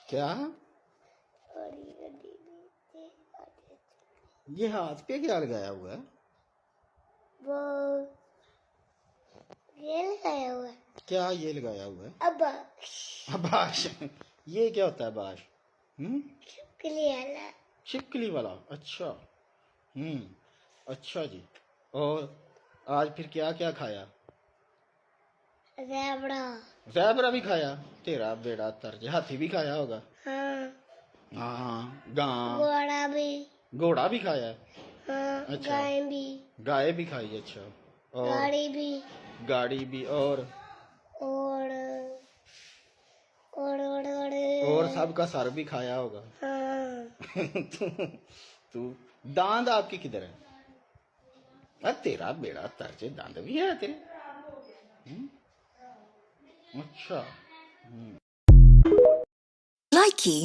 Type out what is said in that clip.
क्या? ये हाथ पे क्या लगाया हुआ है? वो ये लगाया हुआ है। क्या ये लगाया हुआ है? अबाश। अबाश। ये क्या होता है अबाश? छिपकली वाला। छिपकली वाला, अच्छा। अच्छा जी। और आज फिर क्या क्या खाया? ज़ेबरा। ज़ेबरा भी खाया? तेरा बेड़ा तर्ज। हाथी भी खाया होगा? हाँ। हाँ। गां? घोड़ा भी। घोड़ा भी खाया है? हाँ। अच्छा। गाय भी। गाय भी खाई, अच्छा। और गाड़ी भी। गाड़ी भी। और और और सबका सर भी खाया होगा? हाँ। तू दांत आपके किधर है? तेरा बेड़ा तर्ज, दांत भी है तेरे? अच्छा। Likey